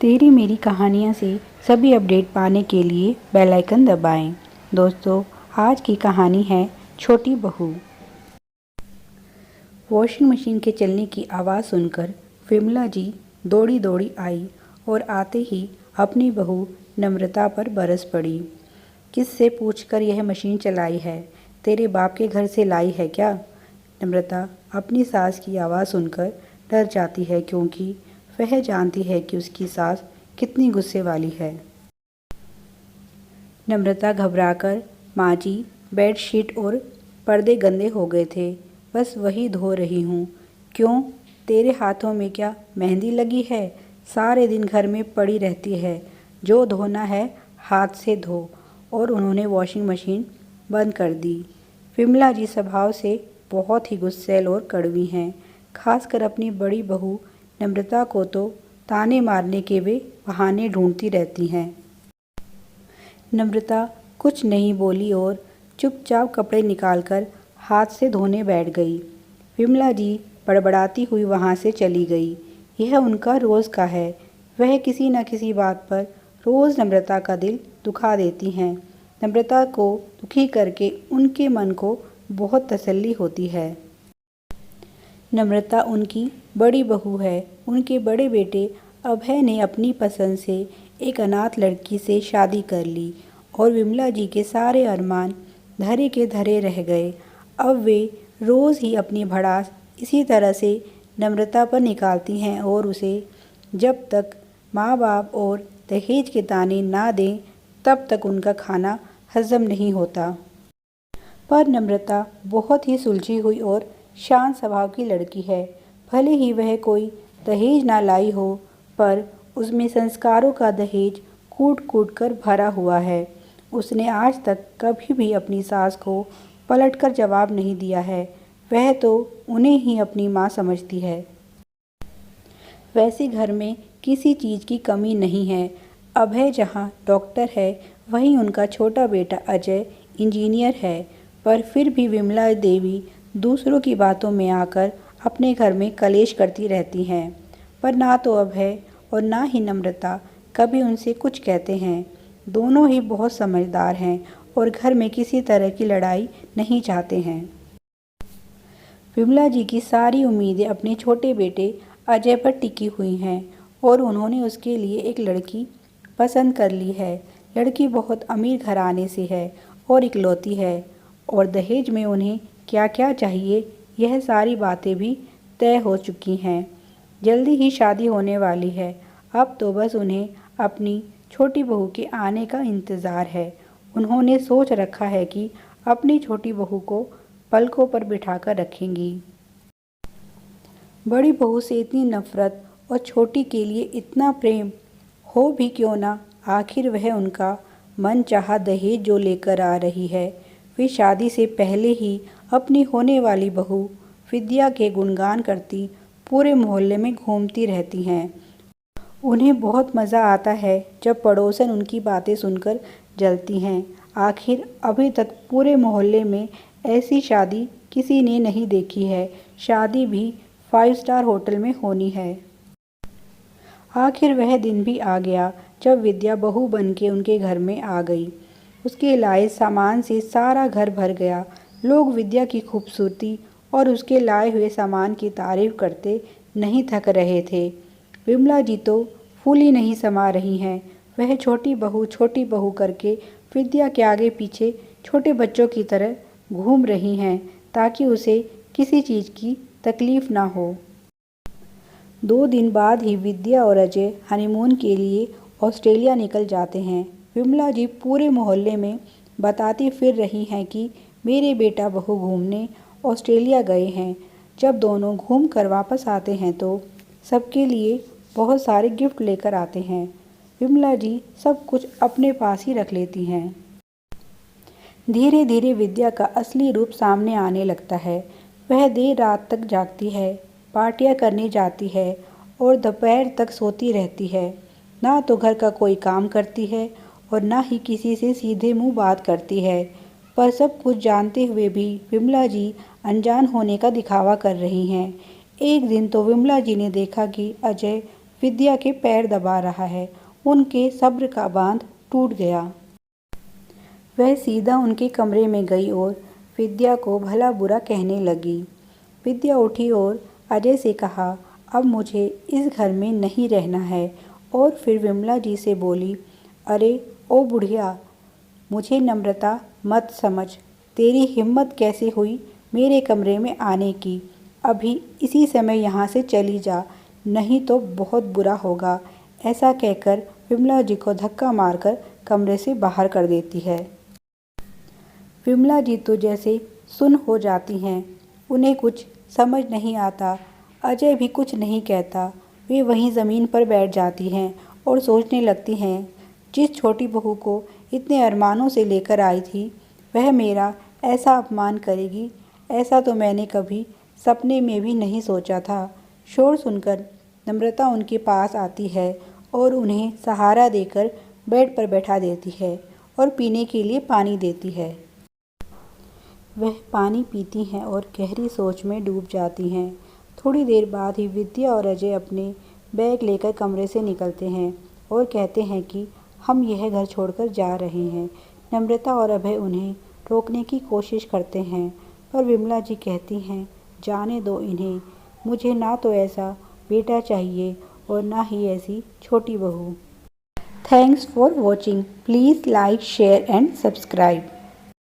तेरी मेरी कहानियाँ से सभी अपडेट पाने के लिए बेल आइकन दबाएं। दोस्तों, आज की कहानी है छोटी बहू। वॉशिंग मशीन के चलने की आवाज़ सुनकर विमला जी दौड़ी दौड़ी आई और आते ही अपनी बहू नम्रता पर बरस पड़ी। किससे पूछकर यह मशीन चलाई है? तेरे बाप के घर से लाई है क्या? नम्रता अपनी सास की आवाज़ सुनकर डर जाती है, क्योंकि वह जानती है कि उसकी सास कितनी गुस्से वाली है। नम्रता घबराकर, माँ जी, बेडशीट और पर्दे गंदे हो गए थे, बस वही धो रही हूँ। क्यों, तेरे हाथों में क्या मेहंदी लगी है? सारे दिन घर में पड़ी रहती है। जो धोना है हाथ से धो। और उन्होंने वॉशिंग मशीन बंद कर दी। विमला जी स्वभाव से बहुत ही गुस्सैल और कड़वी हैं। खासकर अपनी बड़ी बहू नम्रता को तो ताने मारने के वे बहाने ढूंढती रहती हैं। नम्रता कुछ नहीं बोली और चुपचाप कपड़े निकालकर हाथ से धोने बैठ गई। विमला जी बड़बड़ाती हुई वहाँ से चली गई। यह उनका रोज़ का है। वह किसी न किसी बात पर रोज़ नम्रता का दिल दुखा देती हैं। नम्रता को दुखी करके उनके मन को बहुत तसल्ली होती है। नम्रता उनकी बड़ी बहू है। उनके बड़े बेटे अभय ने अपनी पसंद से एक अनाथ लड़की से शादी कर ली और विमला जी के सारे अरमान धरे के धरे रह गए। अब वे रोज़ ही अपनी भड़ास इसी तरह से नम्रता पर निकालती हैं और उसे जब तक माँ बाप और दहेज के ताने ना दें तब तक उनका खाना हजम नहीं होता। पर नम्रता बहुत ही सुलझी हुई और शांत स्वभाव की लड़की है। भले ही वह कोई दहेज ना लाई हो, पर उसमें संस्कारों का दहेज कूट कूट कर भरा हुआ है। उसने आज तक कभी भी अपनी सास को पलटकर जवाब नहीं दिया है। वह तो उन्हें ही अपनी माँ समझती है। वैसे घर में किसी चीज़ की कमी नहीं है। अभय जहाँ डॉक्टर है, वहीं उनका छोटा बेटा अजय इंजीनियर है। पर फिर भी विमला देवी दूसरों की बातों में आकर अपने घर में कलेश करती रहती हैं। पर ना तो अभय और ना ही नम्रता कभी उनसे कुछ कहते हैं। दोनों ही बहुत समझदार हैं और घर में किसी तरह की लड़ाई नहीं चाहते हैं। विमला जी की सारी उम्मीदें अपने छोटे बेटे अजय पर टिकी हुई हैं और उन्होंने उसके लिए एक लड़की पसंद कर ली है। लड़की बहुत अमीर घराने से है और इकलौती है, और दहेज में उन्हें क्या क्या चाहिए यह सारी बातें भी तय हो चुकी हैं। जल्दी ही शादी होने वाली है। अब तो बस उन्हें अपनी छोटी बहू के आने का इंतज़ार है। उन्होंने सोच रखा है कि अपनी छोटी बहू को पलकों पर बिठाकर रखेंगी। बड़ी बहू से इतनी नफरत और छोटी के लिए इतना प्रेम हो भी क्यों ना, आखिर वह उनका मन चाहा दहेज जो लेकर आ रही है। वे शादी से पहले ही अपनी होने वाली बहू विद्या के गुणगान करती पूरे मोहल्ले में घूमती रहती हैं। उन्हें बहुत मज़ा आता है जब पड़ोसन उनकी बातें सुनकर जलती हैं। आखिर अभी तक पूरे मोहल्ले में ऐसी शादी किसी ने नहीं देखी है। शादी भी 5 स्टार होटल में होनी है। आखिर वह दिन भी आ गया जब विद्या बहू बन के उनके घर में आ गई। उसके लाए सामान से सारा घर भर गया। लोग विद्या की खूबसूरती और उसके लाए हुए सामान की तारीफ करते नहीं थक रहे थे। विमला जी तो फूली नहीं समा रही हैं। वह छोटी बहू करके विद्या के आगे पीछे छोटे बच्चों की तरह घूम रही हैं, ताकि उसे किसी चीज़ की तकलीफ़ ना हो। 2 दिन बाद ही विद्या और अजय हनीमून के लिए ऑस्ट्रेलिया निकल जाते हैं। विमला जी पूरे मोहल्ले में बताती फिर रही हैं कि मेरे बेटा बहू घूमने ऑस्ट्रेलिया गए हैं। जब दोनों घूम कर वापस आते हैं तो सबके लिए बहुत सारे गिफ्ट लेकर आते हैं। विमला जी सब कुछ अपने पास ही रख लेती हैं। धीरे धीरे विद्या का असली रूप सामने आने लगता है। वह देर रात तक जागती है, पार्टियां करने जाती है और दोपहर तक सोती रहती है। ना तो घर का कोई काम करती है और ना ही किसी से सीधे मुंह बात करती है। पर सब कुछ जानते हुए भी विमला जी अनजान होने का दिखावा कर रही हैं। एक दिन तो विमला जी ने देखा कि अजय विद्या के पैर दबा रहा है। उनके सब्र का बांध टूट गया। वह सीधा उनके कमरे में गई और विद्या को भला बुरा कहने लगी। विद्या उठी और अजय से कहा, अब मुझे इस घर में नहीं रहना है। और फिर विमला जी से बोली, अरे ओ बुढ़िया, मुझे नम्रता मत समझ। तेरी हिम्मत कैसे हुई मेरे कमरे में आने की? अभी इसी समय यहाँ से चली जा, नहीं तो बहुत बुरा होगा। ऐसा कहकर विमला जी को धक्का मारकर कमरे से बाहर कर देती है। विमला जी तो जैसे सुन्न हो जाती हैं। उन्हें कुछ समझ नहीं आता। अजय भी कुछ नहीं कहता। वे वहीं ज़मीन पर बैठ जाती हैं और सोचने लगती हैं, जिस छोटी बहू को इतने अरमानों से लेकर आई थी, वह मेरा ऐसा अपमान करेगी, ऐसा तो मैंने कभी सपने में भी नहीं सोचा था। शोर सुनकर नम्रता उनके पास आती है और उन्हें सहारा देकर बेड पर बैठा देती है और पीने के लिए पानी देती है। वह पानी पीती हैं और गहरी सोच में डूब जाती हैं। थोड़ी देर बाद ही विद्या और अजय अपने बैग लेकर कमरे से निकलते हैं और कहते हैं कि हम यह घर छोड़कर जा रहे हैं। नम्रता और अभय उन्हें रोकने की कोशिश करते हैं, पर विमला जी कहती हैं, जाने दो इन्हें। मुझे ना तो ऐसा बेटा चाहिए और ना ही ऐसी छोटी बहू। Thanks for watching. Please like, share and subscribe.